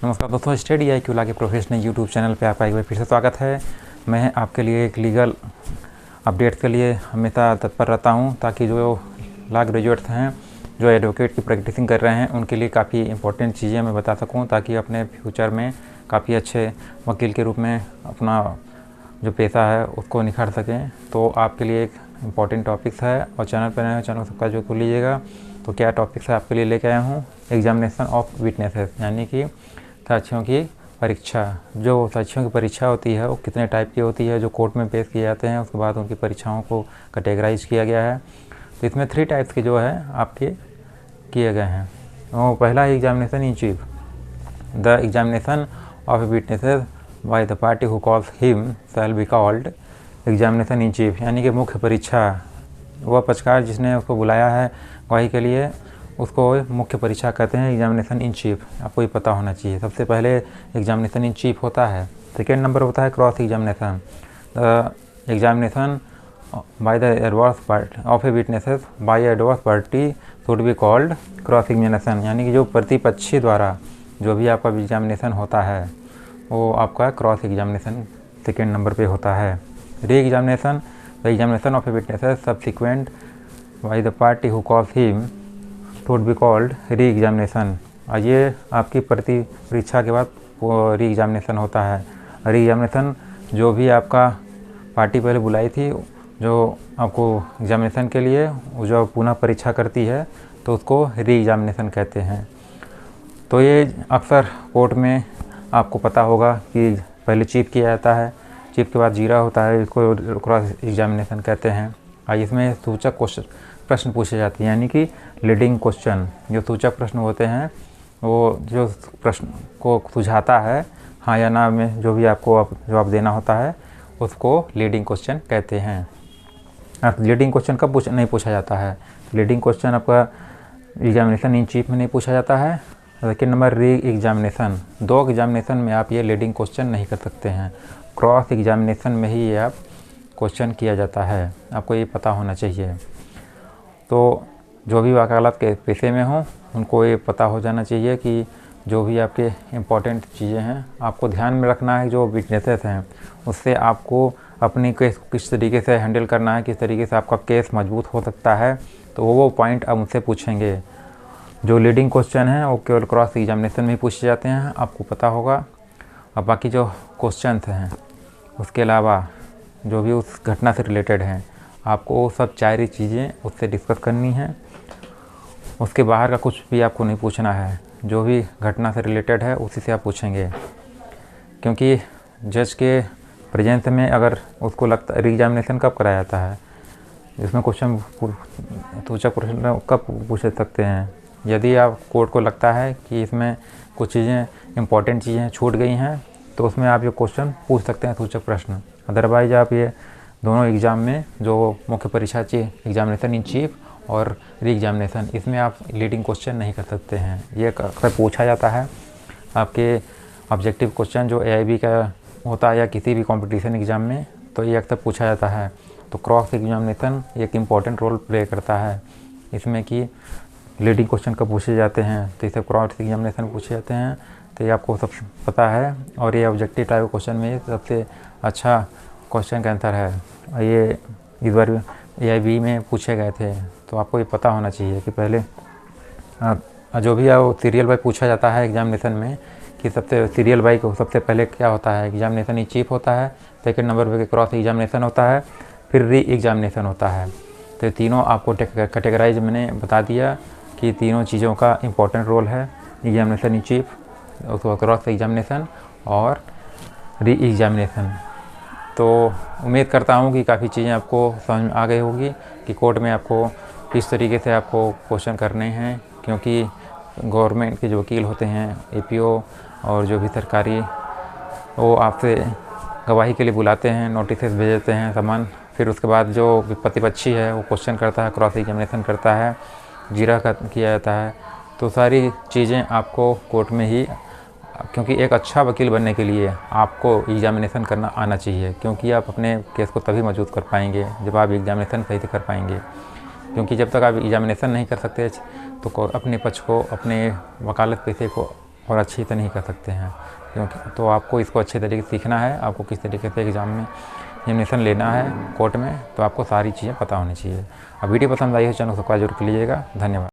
नमस्कार दोस्तों, study I Q ला के प्रोफेशनल यूट्यूब चैनल पे आपका एक बार फिर से स्वागत है। मैं आपके लिए एक लीगल अपडेट के लिए हमेशा तत्पर रहता हूं, ताकि जो लॉ ग्रेजुएट्स हैं, जो एडवोकेट की प्रैक्टिसिंग कर रहे हैं, उनके लिए काफ़ी इंपॉर्टेंट चीज़ें मैं बता सकूं, ताकि अपने फ्यूचर में काफ़ी अच्छे वकील के रूप में अपना जो पेशा है उसको निखार सकें। तो आपके लिए एक इम्पॉर्टेंट टॉपिक्स है, और चैनल पर नए चैनल सबका जो खुल लीजिएगा। तो क्या टॉपिक्स है आपके लिए लेके आया हूँ, एग्जामिनेशन ऑफ विटनेसेस, यानी कि साक्षियों की परीक्षा। जो साक्षियों की परीक्षा होती है वो कितने टाइप की होती है, जो कोर्ट में पेश किए जाते हैं, उसके बाद उनकी परीक्षाओं को कैटेगराइज किया गया है। तो इसमें 3 टाइप्स के जो है आपके किए गए हैं। वो पहला है examination in chief. The examination of witnesses by the party who calls him shall be called examination in chief, यानी कि मुख्य परीक्षा। वह पक्षकार जिसने उसको बुलाया है गवाही के लिए, उसको मुख्य परीक्षा कहते हैं, एग्जामिनेशन इन चीफ। आपको ये पता होना चाहिए। सबसे पहले एग्जामिनेशन इन चीफ होता है। सेकेंड नंबर होता है cross examination. Examination by the adverse party of a witnesses by adverse party should be called cross examination, यानी कि जो प्रतिपक्षी द्वारा जो भी आपका एग्जामिनेशन होता है वो आपका क्रॉस एग्जामिनेशन सेकेंड नंबर पे होता है। Re examination, the examination of a witnesses subsequent by the party who calls him should be called re examination. ये आपकी परीक्षा के बाद री एग्जामिनेशन होता है। री एग्जामिनेशन जो भी आपका पार्टी पहले बुलाई थी, जो आपको एग्जामिनेशन के लिए जो पुनः परीक्षा करती है, तो उसको री एग्जामिनेशन कहते हैं। तो ये अक्सर कोर्ट में आपको पता होगा कि पहले चीफ किया जाता है, चीफ के बाद जीरा होता है, इसको क्रॉस एग्जामिनेशन कहते हैं। इसमें सूचक प्रश्न पूछे जाते हैं, यानी कि लीडिंग क्वेश्चन। जो सूचक प्रश्न होते हैं, वो जो प्रश्न को सुझाता है हाँ या ना में, जो भी आपको जवाब देना होता है, उसको लीडिंग क्वेश्चन कहते हैं। लीडिंग क्वेश्चन कब नहीं पूछा जाता है? लीडिंग क्वेश्चन आपका एग्जामिनेशन इन चीफ में नहीं पूछा जाता है। Second number re examination, 2 examination में आप ये लीडिंग क्वेश्चन नहीं कर सकते हैं। क्रॉस एग्जामिनेशन में ही ये आप क्वेश्चन किया जाता है। आपको ये पता होना चाहिए। तो जो भी वकालत के पेशे में हों, उनको ये पता हो जाना चाहिए कि जो भी आपके इम्पॉर्टेंट चीज़ें हैं, आपको ध्यान में रखना है। जो विटनेसेस हैं, उससे आपको अपनी केस किस तरीके से हैंडल करना है, किस तरीके से आपका केस मजबूत हो सकता है, तो वो पॉइंट आप उनसे पूछेंगे। जो लीडिंग क्वेश्चन हैं वो केवल क्रॉस एग्जामिनेशन में ही पूछे जाते हैं, आपको पता होगा। और बाकी जो क्वेश्चन हैं, उसके अलावा जो भी उस घटना से रिलेटेड हैं, आपको वो सब 4 चीज़ें उससे डिस्कस करनी है। उसके बाहर का कुछ भी आपको नहीं पूछना है। जो भी घटना से रिलेटेड है उसी से आप पूछेंगे, क्योंकि जज के प्रेजेंस में अगर उसको लगता है, री एग्जामिनेशन कब कराया जाता है, इसमें क्वेश्चन सूचक प्रश्न कब पूछ सकते हैं? यदि आप कोर्ट को लगता है कि इसमें कुछ चीज़ें इंपॉर्टेंट चीज़ें छूट गई हैं, तो उसमें आप ये क्वेश्चन पूछ सकते हैं, सूचक प्रश्न। अदरवाइज आप ये दोनों एग्ज़ाम में जो मुख्य परीक्षा एग्जामिनेशन इन चीफ और री एग्जामिनेशन, इसमें आप लीडिंग क्वेश्चन नहीं कर सकते हैं। ये अक्सर पूछा जाता है आपके ऑब्जेक्टिव क्वेश्चन जो AIB का होता है या किसी भी कंपटीशन एग्ज़ाम में, तो ये अक्सर पूछा जाता है। तो क्रॉस एग्जामिनेशन एक इम्पॉर्टेंट रोल प्ले करता है इसमें कि लीडिंग क्वेश्चन कब पूछे जाते हैं, तो इसे क्रॉस एग्जामिनेशन पूछे जाते हैं। तो ये आपको सब पता है, और ये ऑब्जेक्टिव टाइप क्वेश्चन में सबसे अच्छा क्वेश्चन का आंसर है। ये इस बार AIB में पूछे गए थे, तो आपको ये पता होना चाहिए कि पहले जो भी सीरियल बाई पूछा जाता है एग्जामिनेशन में, कि सबसे सीरियल बाई को सबसे पहले क्या होता है, एग्जामिनेशन इन चीफ होता है, सेकेंड नंबर पे क्रॉस एग्जामिनेशन होता है, फिर री एग्जामिनेशन होता है। तो तीनों आपको कैटेगराइज मैंने बता दिया कि तीनों चीज़ों का इम्पोर्टेंट रोल है, एग्जामिनेशन इन चीफ, उसको क्रॉस एग्जामिनेशन और री एग्जामिनेशन। तो उम्मीद करता हूँ कि काफ़ी चीज़ें आपको समझ में आ गई होगी कि कोर्ट में आपको किस तरीके से आपको क्वेश्चन करने हैं, क्योंकि गवर्नमेंट के जो वकील होते हैं, APO और जो भी सरकारी, वो आपसे गवाही के लिए बुलाते हैं, नोटिस भेजते हैं सामान। फिर उसके बाद जो प्रतिपक्षी है वो क्वेश्चन करता है, क्रॉस एग्जामिनेशन करता है, जीरा किया जाता है। तो सारी चीज़ें आपको कोर्ट में ही, क्योंकि एक अच्छा वकील बनने के लिए आपको एग्जामिनेशन करना आना चाहिए, क्योंकि आप अपने केस को तभी मजबूत कर पाएंगे जब आप एग्जामिनेशन सही से कर पाएंगे। क्योंकि जब तक आप एग्जामिनेशन नहीं कर सकते, तो अपने पक्ष को, अपने वकालत पेशे को और अच्छी तो नहीं कर सकते हैं, क्योंकि तो आपको इसको अच्छे तरीके से सीखना है। आपको किस तरीके से एग्ज़ाम में एग्जामिनेशन लेना है कोर्ट में, तो आपको सारी चीज़ें पता होनी चाहिए। अब वीडियो पसंद आई हो चैनल को सब्सक्राइब जरूर कीजिएगा। धन्यवाद।